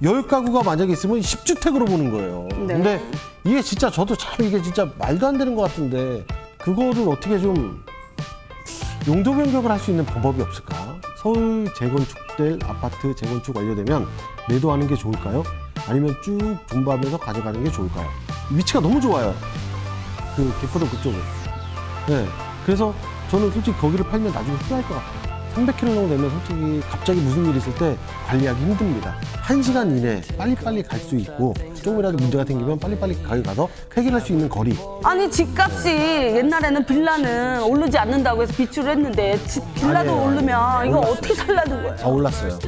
10가구가 만약에 있으면 10주택으로 보는 거예요. 네. 근데 이게 진짜 저도 참 이게 진짜 말도 안 되는 것 같은데 그거를 어떻게 좀 용도 변경을 할 수 있는 방법이 없을까? 서울 재건축될 아파트 재건축 완료되면 매도하는 게 좋을까요? 아니면 쭉 분배하면서 가져가는 게 좋을까요? 위치가 너무 좋아요. 그 개포동 그쪽은. 네. 그래서 저는 솔직히 거기를 팔면 나중에 후회할 것 같아요. 300km 정도 되면 솔직히 갑자기 무슨 일이 있을 때 관리하기 힘듭니다. 1시간 이내에 빨리빨리 갈 수 있고 조금이라도 문제가 생기면 빨리빨리 거기 가서 해결할 수 있는 거리. 아니 집값이 옛날에는 빌라는 오르지 않는다고 해서 비추를 했는데 빌라도 아니에요, 오르면 아니에요. 이거 올랐어요. 어떻게 살라는 거예요? 다 올랐어요.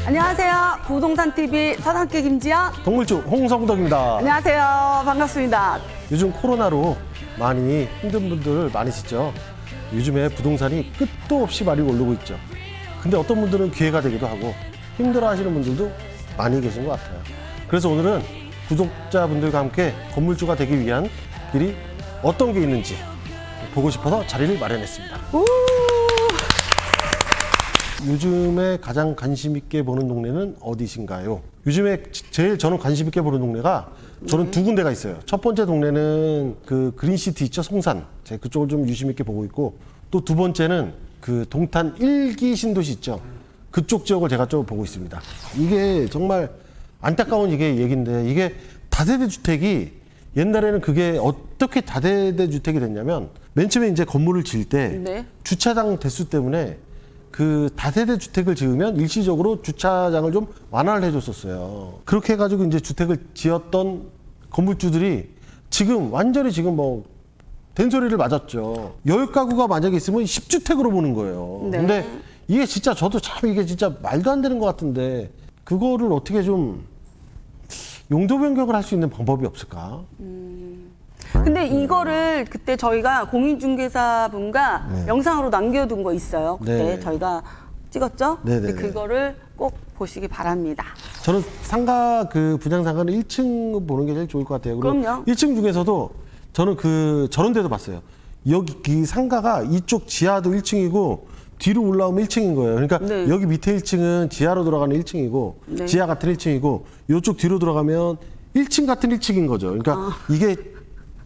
안녕하세요. 부동산TV 서당계 김지연. 동물주 홍성덕입니다. 안녕하세요. 반갑습니다. 요즘 코로나로 많이 힘든 분들 많으시죠? 요즘에 부동산이 끝도 없이 많이 오르고 있죠. 근데 어떤 분들은 기회가 되기도 하고 힘들어 하시는 분들도 많이 계신 것 같아요. 그래서 오늘은 구독자분들과 함께 건물주가 되기 위한 길이 어떤 게 있는지 보고 싶어서 자리를 마련했습니다. 요즘에 가장 관심 있게 보는 동네는 어디신가요? 요즘에 제일 저는 관심 있게 보는 동네가 저는 두 군데가 있어요. 첫 번째 동네는 그 그린시티 있죠, 송산. 제가 그쪽을 좀 유심 있게 보고 있고 또 두 번째는 그 동탄 1기 신도시 있죠. 그쪽 지역을 제가 좀 보고 있습니다. 이게 정말 안타까운 이게 얘기인데 이게 다세대 주택이 옛날에는 그게 어떻게 다세대 주택이 됐냐면 맨 처음에 이제 건물을 지을 때 네. 주차장 대수 때문에 그 다세대 주택을 지으면 일시적으로 주차장을 좀 완화를 해줬었어요. 그렇게 해가지고 이제 주택을 지었던 건물주들이 지금 완전히 지금 뭐 된소리를 맞았죠. 10가구가 만약에 있으면 10주택으로 보는 거예요. 네. 근데 이게 진짜 저도 참 이게 진짜 말도 안 되는 것 같은데 그거를 어떻게 좀 용도 변경을 할 수 있는 방법이 없을까? 근데 이거를 그때 저희가 공인중개사분과 네. 영상으로 남겨둔 거 있어요. 그때 네. 저희가 찍었죠? 네네네. 근데 그거를 꼭 보시기 바랍니다. 저는 상가 그 분양 상가는 1층 보는 게 제일 좋을 것 같아요. 그리고 그럼요. 1층 중에서도 저는 그 저런 데도 봤어요. 여기 그 상가가 이쪽 지하도 1층이고 뒤로 올라오면 1층인 거예요. 그러니까 네. 여기 밑에 1층은 지하로 들어가는 1층이고 네. 지하 같은 1층이고 이쪽 뒤로 들어가면 1층 같은 1층인 거죠. 그러니까 이게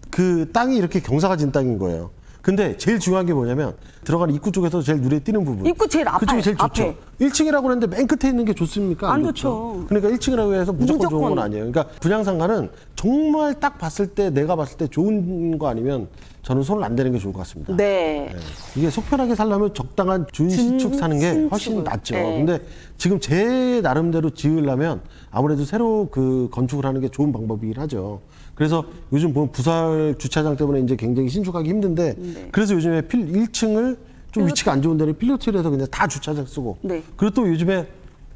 그 땅이 이렇게 경사가 진 땅인 거예요. 근데 제일 중요한 게 뭐냐면 들어가는 입구 쪽에서 제일 눈에 띄는 부분. 입구 제일 앞에. 그쪽이 제일 좋죠. 앞에. 1층이라고 그랬는데 맨 끝에 있는 게 좋습니까? 안 좋죠. 그러니까 1층이라고 해서 무조건 좋은 건 무조건. 아니에요. 그러니까 분양상가는 정말 딱 봤을 때 내가 봤을 때 좋은 거 아니면 저는 손을 안 대는 게 좋을 것 같습니다. 네. 네. 이게 속편하게 살려면 적당한 준신축 사는 게 훨씬 준신축을. 낫죠. 네. 근데 지금 제 나름대로 지으려면 아무래도 새로 그 건축을 하는 게 좋은 방법이긴 하죠. 그래서 요즘 보면 부설 주차장 때문에 이제 굉장히 신축하기 힘든데 네. 그래서 요즘에 1층을 좀 위치가 안 좋은 데는 필로티를 해서 그냥 다 주차장 쓰고 네. 그리고 또 요즘에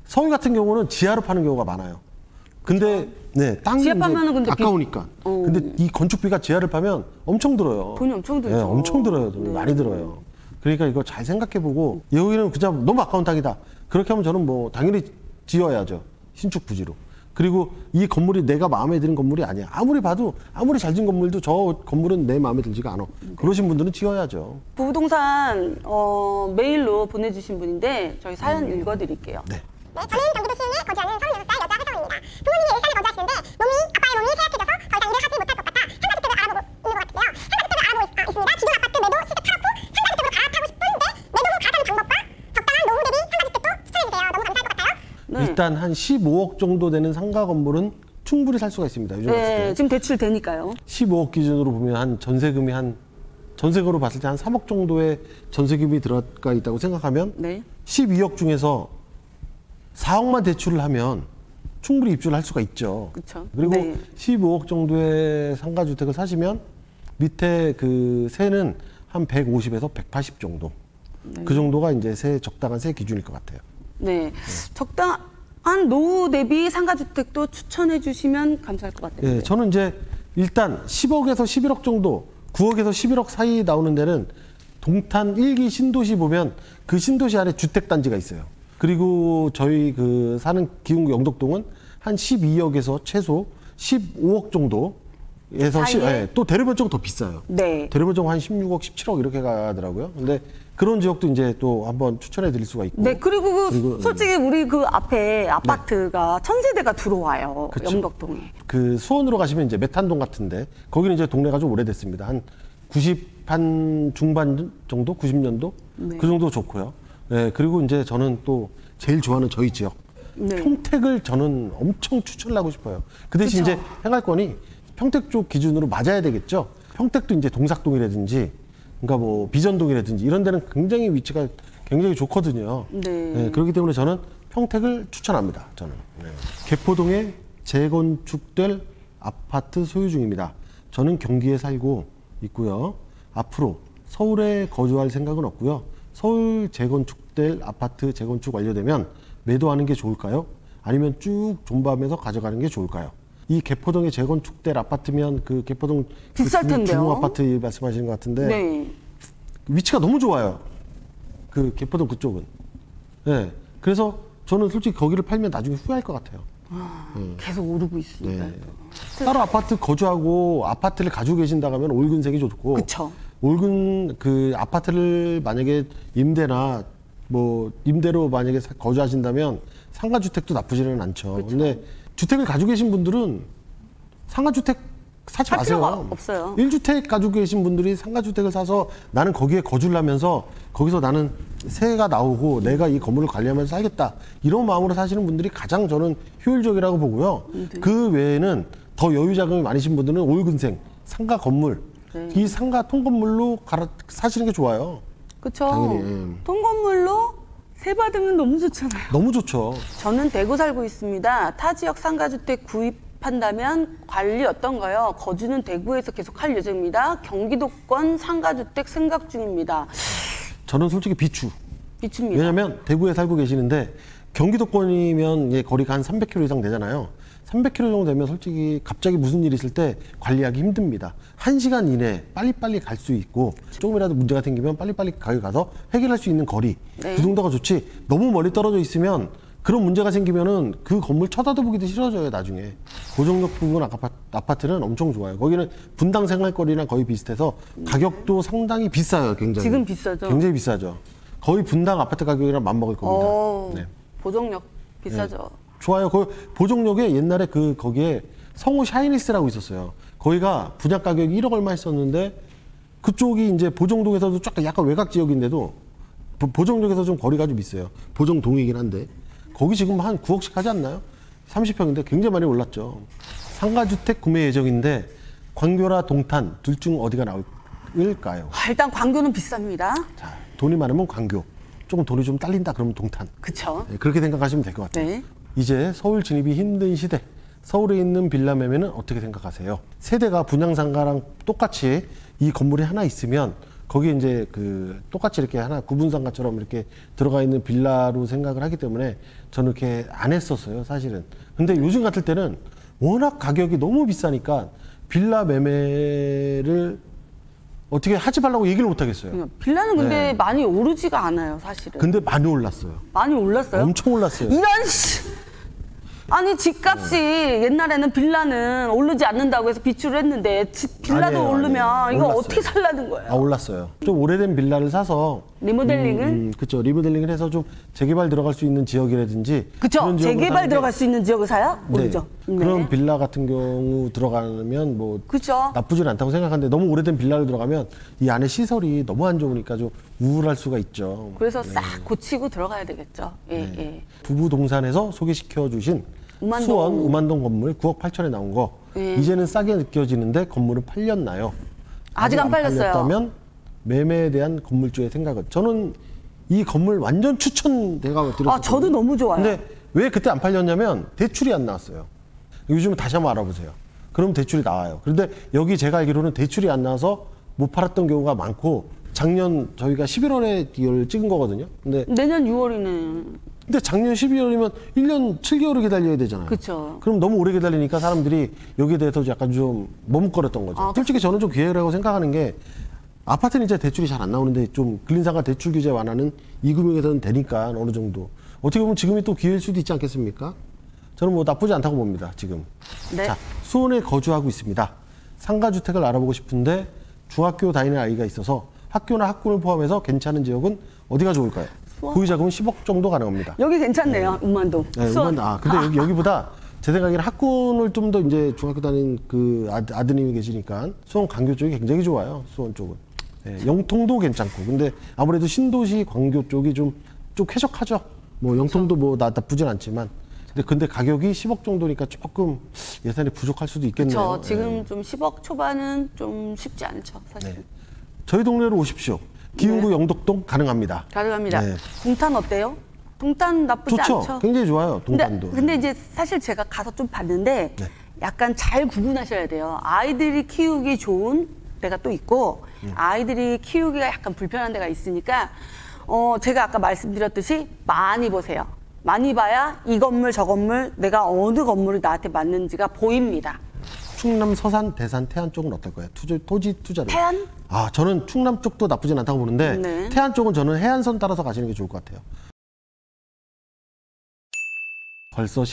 서울 같은 경우는 지하로 파는 경우가 많아요. 근데 네, 땅이 지하 이제 파면은 근데 아까우니까. 근데 이 건축비가 지하를 파면 엄청 들어요. 돈이 엄청 들죠. 네, 엄청 들어요. 네. 많이 들어요. 그러니까 이거 잘 생각해보고 여기는 그냥 너무 아까운 땅이다. 그렇게 하면 저는 뭐 당연히 지어야죠. 신축 부지로. 그리고 이 건물이 내가 마음에 드는 건물이 아니야. 아무리 봐도 아무리 잘 지은 건물도 저 건물은 내 마음에 들지가 않아. 그러신 분들은 지어야죠. 부동산 메일로 보내주신 분인데 저희 사연 읽어드릴게요. 네. 네, 저는 경기도 시흥에 거주하는 36살 여자 회사원입니다. 부모님이 일산에 거주하시는데 아빠의 몸이 쇠약해져서 더 이상 일을 하지 못할 것 같아 상가주택을 알아보고 있는 것 같은데요. 상가주택을 알아보고 있습니다. 기존 아파트 매도 시세 팔았고 상가주택으로 갈아타고 싶은데 매도 후 갈아타는 방법과 적당한 노후 대비 상가주택도 추천해주세요. 너무 감사할 것 같아요. 네. 일단 한 15억 정도 되는 상가 건물은 충분히 살 수가 있습니다. 요즘 같을 때. 네, 지금 대출 되니까요. 15억 기준으로 보면 한 전세금이 전세금으로 봤을 때 한 3억 정도의 전세금이 들어가 있다고 생각하면 네. 12억 중에서 4억만 대출을 하면 충분히 입주를 할 수가 있죠. 그쵸. 그리고 네. 15억 정도의 상가주택을 사시면 밑에 그 세는 한 150에서 180 정도. 네. 그 정도가 이제 적당한 세 기준일 것 같아요. 네. 적당한 노후 대비 상가주택도 추천해 주시면 감사할 것 같아요. 예, 저는 이제 일단 10억에서 11억 정도, 9억에서 11억 사이 나오는 데는 동탄 1기 신도시 보면 그 신도시 안에 주택단지가 있어요. 그리고 저희 그 사는 기흥구 영덕동은 한 12억에서 최소 15억 정도에서 사이에? 또 대로변 쪽은 더 비싸요. 네. 대로변 쪽은 한 16억, 17억 이렇게 가더라고요. 근데 그런 지역도 이제 또 한번 추천해 드릴 수가 있고. 네, 그리고 그리고, 솔직히 우리 그 앞에 아파트가 천세대가 들어와요. 그쵸. 영덕동에. 그 수원으로 가시면 이제 메탄동 같은데 거기는 이제 동네가 좀 오래됐습니다. 한 90한 중반 정도, 90년도 네. 그 정도 좋고요. 네, 그리고 이제 저는 또 제일 좋아하는 저희 지역 네. 평택을 저는 엄청 추천을 하고 싶어요. 그 대신 그쵸. 이제 행할권이 평택 쪽 기준으로 맞아야 되겠죠. 평택도 이제 동삭동이라든지, 그러니까 뭐 비전동이라든지 이런 데는 굉장히 위치가 굉장히 좋거든요. 네. 그렇기 때문에 저는 평택을 추천합니다. 저는 개포동에 재건축될 아파트 소유 중입니다. 저는 경기에 살고 있고요. 앞으로 서울에 거주할 생각은 없고요. 서울 재건축될 아파트 재건축 완료되면 매도하는 게 좋을까요? 아니면 쭉 존버하면서 가져가는 게 좋을까요? 이 개포동에 재건축될 아파트면 그 개포동 비쌀 텐데요. 중흥 아파트 말씀하시는 것 같은데 네. 위치가 너무 좋아요. 그 개포동 그쪽은. 네. 그래서 저는 솔직히 거기를 팔면 나중에 후회할 것 같아요. 계속 오르고 있습니다. 네. 따로 아파트 거주하고 아파트를 가지고 계신다고 하면 옳근색이 좋고. 그쵸. 옳근 그 아파트를 만약에 임대나 뭐 임대로 만약에 거주하신다면 상가주택도 나쁘지는 않죠. 그쵸. 근데 주택을 가지고 계신 분들은 상가주택 사지 살 마세요. 필요가 없어요. 1주택 가지고 계신 분들이 상가주택을 사서 나는 거기에 거주를 하면서 거기서 나는 세가 나오고 내가 이 건물을 관리하면서 살겠다. 이런 마음으로 사시는 분들이 가장 저는 효율적이라고 보고요. 그 외에는 더 여유 자금이 많으신 분들은 옳근생, 상가 건물, 네. 이 상가 통건물로 사시는 게 좋아요. 그쵸. 당연히. 통건물로 세 받으면 너무 좋잖아요. 너무 좋죠. 저는 대구 살고 있습니다. 타 지역 상가주택 구입한다면 관리 어떤가요? 거주는 대구에서 계속 할 예정입니다. 경기도권 상가주택 생각 중입니다. 저는 솔직히 비춥니다. 왜냐면 대구에 살고 계시는데 경기도권이면 예, 거리가 한 300km 이상 되잖아요. 300km 정도 되면 솔직히 갑자기 무슨 일이 있을 때 관리하기 힘듭니다. 1시간 이내에 빨리빨리 갈 수 있고 조금이라도 문제가 생기면 빨리빨리 거기 가서 해결할 수 있는 거리. 네. 그 정도가 좋지. 너무 멀리 떨어져 있으면 그런 문제가 생기면은 그 건물 쳐다도 보기도 싫어져요, 나중에. 고정역 부근 아파트는 엄청 좋아요. 거기는 분당 생활거리랑 거의 비슷해서 가격도 상당히 비싸요, 굉장히. 지금 비싸죠? 굉장히 비싸죠. 거의 분당 아파트 가격이랑 맞먹을 겁니다. 네. 보정역 비싸죠. 좋아요. 그 보정역에 옛날에 거기에 성우 샤이니스라고 있었어요. 거기가 분양 가격이 1억 얼마 했었는데 그쪽이 이제 보정동에서도 약간 외곽 지역인데도 보정역에서 좀 거리가 좀 있어요. 보정동이긴 한데 거기 지금 한 9억씩 하지 않나요? 30평인데 굉장히 많이 올랐죠. 상가주택 구매 예정인데 광교라 동탄 둘 중 어디가 나올까요? 일단 광교는 비쌉니다. 자, 돈이 많으면 광교. 조금 돈이 좀 딸린다 그러면 동탄. 그쵸. 네, 그렇게 생각하시면 될 것 같아요. 네. 이제 서울 진입이 힘든 시대. 서울에 있는 빌라 매매는 어떻게 생각하세요? 세대가 분양상가랑 똑같이 이 건물이 하나 있으면 거기에 이제 똑같이 이렇게 하나 구분상가처럼 이렇게 들어가 있는 빌라로 생각을 하기 때문에 저는 그렇게 안 했었어요, 사실은. 근데 요즘 같을 때는 워낙 가격이 너무 비싸니까 빌라 매매를 어떻게 하지 말라고 얘기를 못 하겠어요. 빌라는 근데 네. 많이 오르지가 않아요, 사실은. 근데 많이 올랐어요. 많이 올랐어요? 엄청 올랐어요. 이런 아니 집값이 옛날에는 빌라는 오르지 않는다고 해서 비추를 했는데 빌라도 아니에요, 오르면 아니에요. 이거 올랐어요. 어떻게 살라는 거예요? 올랐어요. 좀 오래된 빌라를 사서 리모델링을? 그렇죠. 리모델링을 해서 좀 재개발 들어갈 수 있는 지역이라든지 그쵸? 그런 지역으로 재개발 사는 게- 들어갈 수 있는 지역을 사요? 네. 오르죠. 그런 빌라 같은 경우 들어가면 뭐 그쵸? 나쁘진 않다고 생각하는데 너무 오래된 빌라를 들어가면 이 안에 시설이 너무 안 좋으니까 좀 우울할 수가 있죠. 그래서 싹 고치고 들어가야 되겠죠. 예, 네. 예. 부부 동산에서 소개시켜 주신 우만동. 수원 우만동 건물 9억 8천에 나온 거 예. 이제는 싸게 느껴지는데 건물은 팔렸나요? 아직 안 팔렸어요. 팔렸다면 매매에 대한 건물주의 생각은 저는 이 건물 완전 추천대가 드렸어요. 저도 너무 좋아요. 근데 왜 그때 안 팔렸냐면 대출이 안 나왔어요. 요즘은 다시 한번 알아보세요. 그럼 대출이 나와요. 그런데 여기 제가 알기로는 대출이 안 나와서 못 팔았던 경우가 많고 작년 저희가 11월에 이걸 찍은 거거든요. 근데 내년 6월이네. 작년 12월이면 1년 7개월을 기다려야 되잖아요. 그쵸. 그럼 너무 오래 기다리니까 사람들이 여기에 대해서 약간 좀 머뭇거렸던 거죠. 솔직히 저는 좀 기회라고 생각하는 게 아파트는 이제 대출이 잘 안 나오는데 좀 근린상가 대출 규제 완화는 이 금융에서는 되니까 어느 정도. 어떻게 보면 지금이 또 기회일 수도 있지 않겠습니까? 저는 뭐 나쁘지 않다고 봅니다, 지금. 네. 자, 수원에 거주하고 있습니다. 상가주택을 알아보고 싶은데 중학교 다니는 아이가 있어서 학교나 학군을 포함해서 괜찮은 지역은 어디가 좋을까요? 보유자금은 10억 정도 가능합니다. 여기 괜찮네요. 운만동. 네, 수원. 근데 여기보다 제 생각에는 학군을 좀 더 이제 중학교 다닌 그 아드님이 계시니까 수원 광교 쪽이 굉장히 좋아요. 수원 쪽은. 네, 영통도 괜찮고. 근데 아무래도 신도시 광교 쪽이 좀 쾌적하죠. 뭐 영통도 뭐 나쁘진 않지만. 근데 가격이 10억 정도니까 조금 예산이 부족할 수도 있겠네요. 그렇죠. 지금 좀 10억 초반은 좀 쉽지 않죠, 사실. 네. 저희 동네로 오십시오. 기흥구 영덕동 가능합니다. 가능합니다. 네. 동탄 어때요? 동탄 나쁘지 좋죠. 않죠? 굉장히 좋아요. 동탄도. 근데 이제 사실 제가 가서 좀 봤는데 네. 약간 잘 구분하셔야 돼요. 아이들이 키우기 좋은 데가 또 있고 아이들이 키우기가 약간 불편한 데가 있으니까 제가 아까 말씀드렸듯이 많이 보세요. 많이 봐야 이 건물 저 건물 내가 어느 건물이 나한테 맞는지가 보입니다. 충남 서산, 대산, 태안 쪽은 어떨까요? 토지 투자를. 태안? 저는 충남 쪽도 나쁘진 않다고 보는데 네. 태안 쪽은 저는 해안선 따라서 가시는 게 좋을 것 같아요. 벌써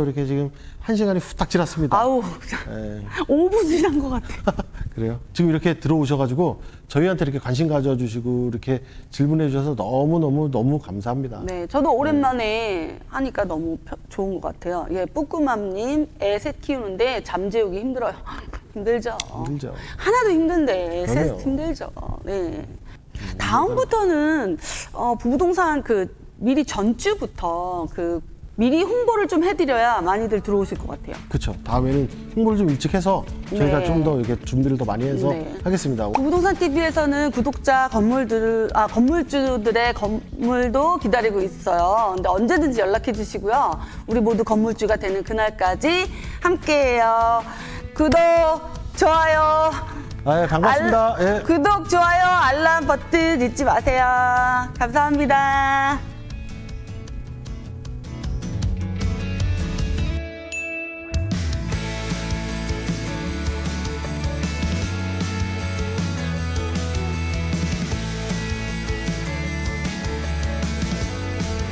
이렇게 지금 1시간이 후딱 지났습니다. 아우, 예. 5분 지난 것 같아. 그래요? 지금 이렇게 들어오셔가지고 저희한테 이렇게 관심 가져주시고 이렇게 질문해 주셔서 너무 감사합니다. 네, 저도 오랜만에 하니까 너무 좋은 것 같아요. 예, 뿌꾸맘님 애 셋 키우는데 잠재우기 힘들어요. 힘들죠. 힘들죠. 하나도 힘든데 그러네요. 셋 힘들죠. 네. 다음부터는 부부동산 미리 전주부터 미리 홍보를 좀 해드려야 많이들 들어오실 것 같아요. 그렇죠. 다음에는 홍보를 좀 일찍 해서 저희가 네. 좀 더 이렇게 준비를 더 많이 해서 네. 하겠습니다. 부부동산 TV에서는 구독자 건물주들의 건물도 기다리고 있어요. 근데 언제든지 연락해 주시고요. 우리 모두 건물주가 되는 그날까지 함께해요. 구독, 좋아요. 예, 반갑습니다. 예. 구독, 좋아요, 알람 버튼 잊지 마세요. 감사합니다.